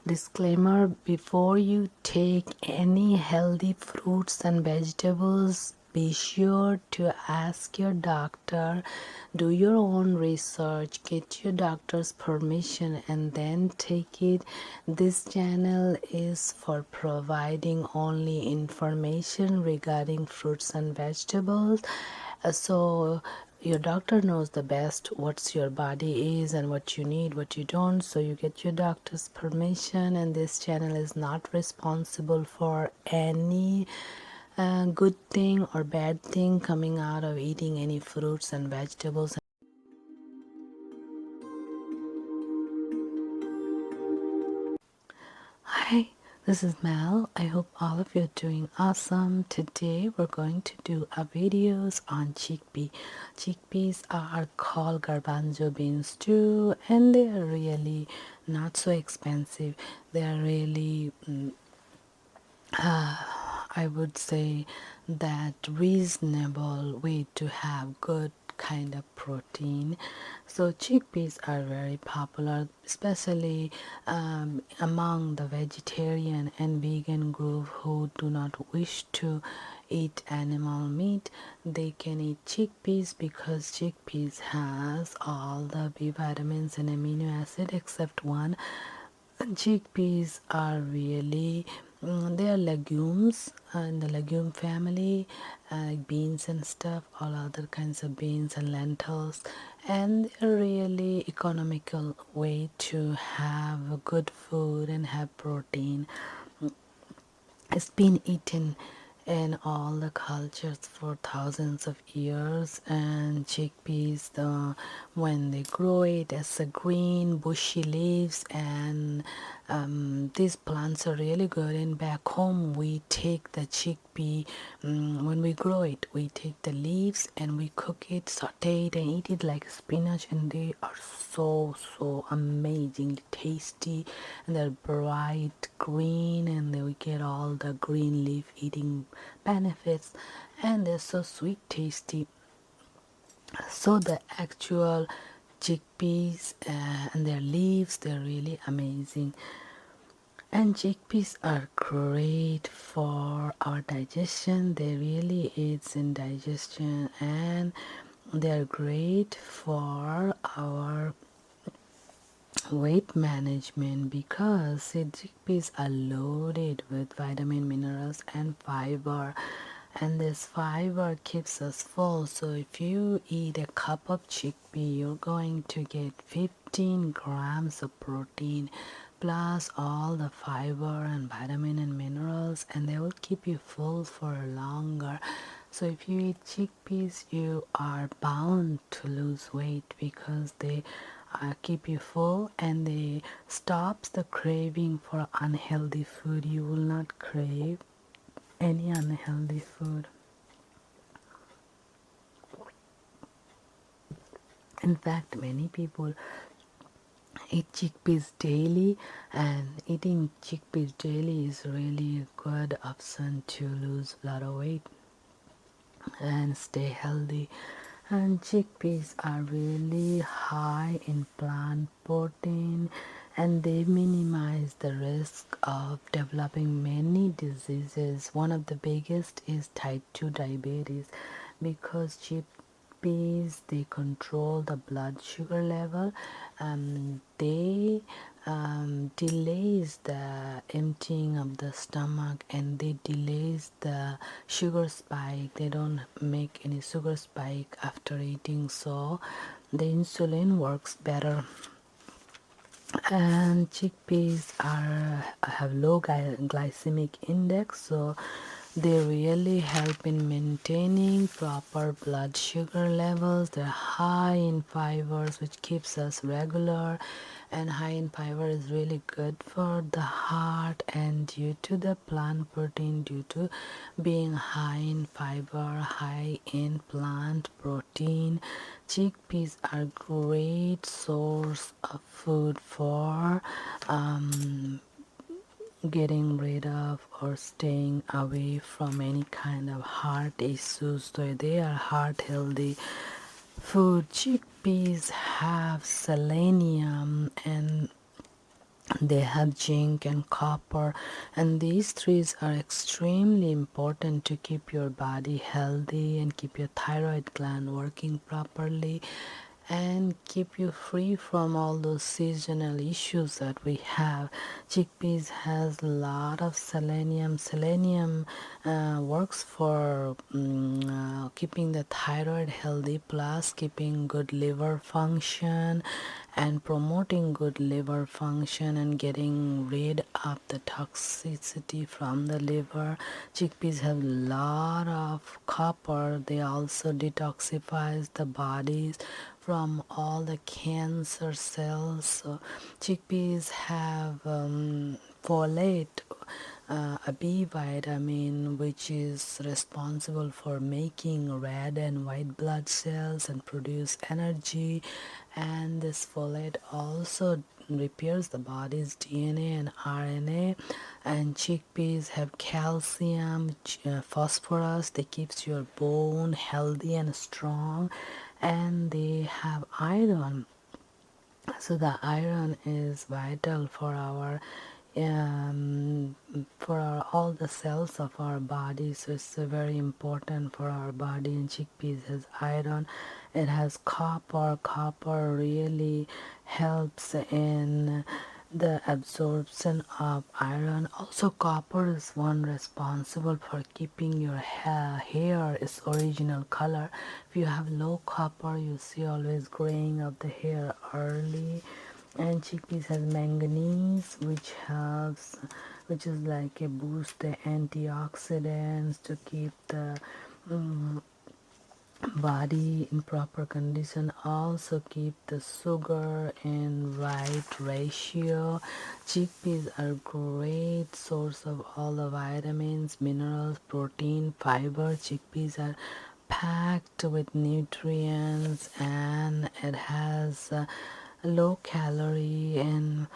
Disclaimer: before you take any healthy fruits and vegetables, be sure to ask your doctor, do your own research, get your doctor's permission, and then take it. This channel is for providing only information regarding fruits and vegetables. So your doctor knows the best what's your body is and what you need, what you don't, so you get your doctor's permission. And this channel is not responsible for any good thing or bad thing coming out of eating any fruits and vegetables. Hi, this is Mel. I hope all of you are doing awesome. Today we're going to do a videos on chickpea. Chickpeas are called garbanzo beans too, and they are really not so expensive. They are really I would say that reasonable way to have good kind of protein. So chickpeas are very popular, especially among the vegetarian and vegan group who do not wish to eat animal meat. They can eat chickpeas because chickpeas has all the B vitamins and amino acid except one. Chickpeas are really they are legumes in the legume family, like beans and stuff, all other kinds of beans and lentils, and they're really economical way to have a good food and have protein. It's been eaten in all the cultures for thousands of years. And chickpeas, when they grow it as a green bushy leaves, and these plants are really good. And back home we take the chickpea, when we grow it we take the leaves and we cook it, saute it, and eat it like spinach, and they are so amazingly tasty. And they're bright green, and then we get all the green leaf eating benefits, and they're so sweet tasty. So the actual chickpeas and their leaves, they're really amazing. And chickpeas are great for our digestion. They really aids in digestion, and they're great for our weight management because chickpeas are loaded with vitamin, minerals, and fiber. And this fiber keeps us full. So if you eat a cup of chickpea, you're going to get 15 grams of protein plus all the fiber and vitamin and minerals, and they will keep you full for longer. So if you eat chickpeas, you are bound to lose weight because they keep you full, and they stops the craving for unhealthy food. You will not crave any unhealthy food. In fact, many people eat chickpeas daily, and eating chickpeas daily is really a good option to lose a lot of weight and stay healthy. And chickpeas are really high in plant protein, and they minimize the risk of developing many diseases. One of the biggest is type 2 diabetes, because chickpeas, they control the blood sugar level. They delays the emptying of the stomach, and they delays the sugar spike. They don't make any sugar spike after eating, so the insulin works better. And chickpeas have low glycemic index, so they really help in maintaining proper blood sugar levels. They're high in fibers, which keeps us regular, and high in fiber is really good for the heart. And due to the plant protein, due to being high in fiber, high in plant protein, chickpeas are great source of food for getting rid of or staying away from any kind of heart issues. So they are heart healthy food. Chickpeas have selenium, and They have zinc and copper, and these threes are extremely important to keep your body healthy and keep your thyroid gland working properly and keep you free from all those seasonal issues that we have. Chickpeas has a lot of selenium. Selenium works for keeping the thyroid healthy, plus keeping good liver function and promoting good liver function and getting rid of the toxicity from the liver. Chickpeas have a lot of copper. They also detoxifies the bodies from all the cancer cells. So chickpeas have folate, a B vitamin, which is responsible for making red and white blood cells and produce energy. And this folate also repairs the body's DNA and RNA. And chickpeas have calcium, phosphorus. They keeps your bone healthy and strong. And they have iron, so the iron is vital um, for all the cells of our body. So it's very important for our body. And chickpeas has iron. It has copper. Copper really helps in the absorption of iron. Also, copper is one responsible for keeping your hair its original color. If you have low copper, you see always graying of the hair early. And chickpeas has manganese, which is like a boost the antioxidants to keep the body in proper condition, also keep the sugar in right ratio. Chickpeas are great source of all the vitamins, minerals, protein, fiber. Chickpeas are packed with nutrients, and it has low calorie and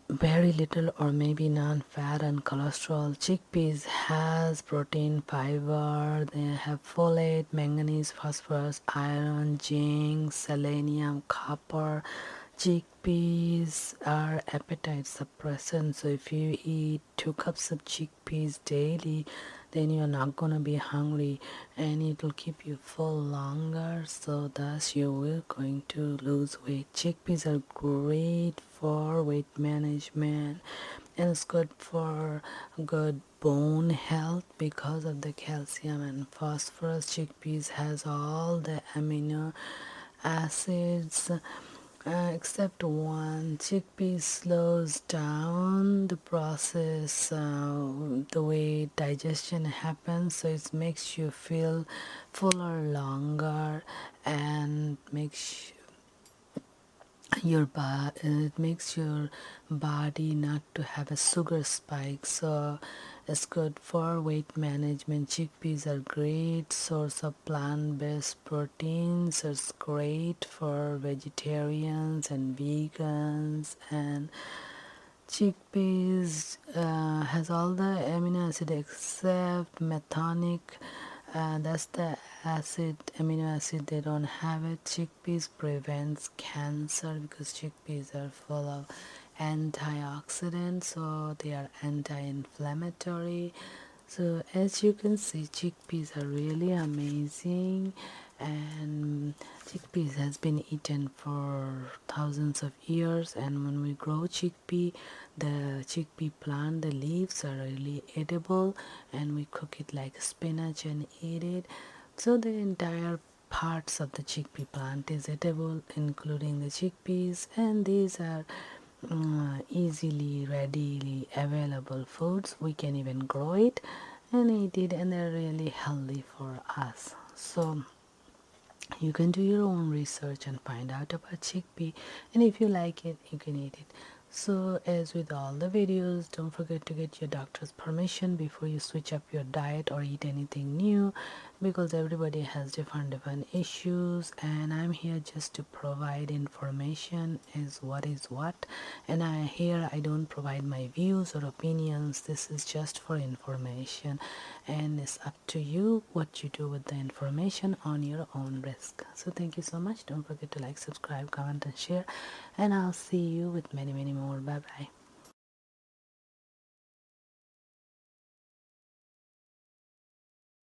very little or maybe non-fat and cholesterol. Chickpeas has protein, fiber. They have folate, manganese, phosphorus, iron, zinc, selenium, copper. Chickpeas are appetite suppressant, so if you eat 2 cups of chickpeas daily, then you're not gonna be hungry, and it will keep you full longer, so thus you will going to lose weight. Chickpeas are great for weight management, and it's good for good bone health because of the calcium and phosphorus. Chickpeas has all the amino acids, except one. Chickpea slows down the process, the way digestion happens, so it makes you feel fuller longer, and it makes your body not to have a sugar spike. So it's good for weight management. Chickpeas are great source of plant-based proteins. It's great for vegetarians and vegans. And chickpeas has all the amino acid except methonic. That's the amino acid they don't have it. Chickpeas prevents cancer because chickpeas are full of antioxidants, so they are anti-inflammatory. So as you can see, chickpeas are really amazing, and chickpeas has been eaten for thousands of years. And when we grow the chickpea plant, the leaves are really edible, and we cook it like spinach and eat it. So the entire parts of the chickpea plant is edible, including the chickpeas, and these are easily, readily available foods. We can even grow it and eat it, and they're really healthy for us. So you can do your own research and find out about chickpea, and if you like it, you can eat it. So as with all the videos, don't forget to get your doctor's permission before you switch up your diet or eat anything new, because everybody has different issues, and I'm here just to provide information is what. And I don't provide my views or opinions. This is just for information, and it's up to you what you do with the information on your own risk. So thank you so much. Don't forget to like, subscribe, comment and share, and I'll see you with many more. Bye bye.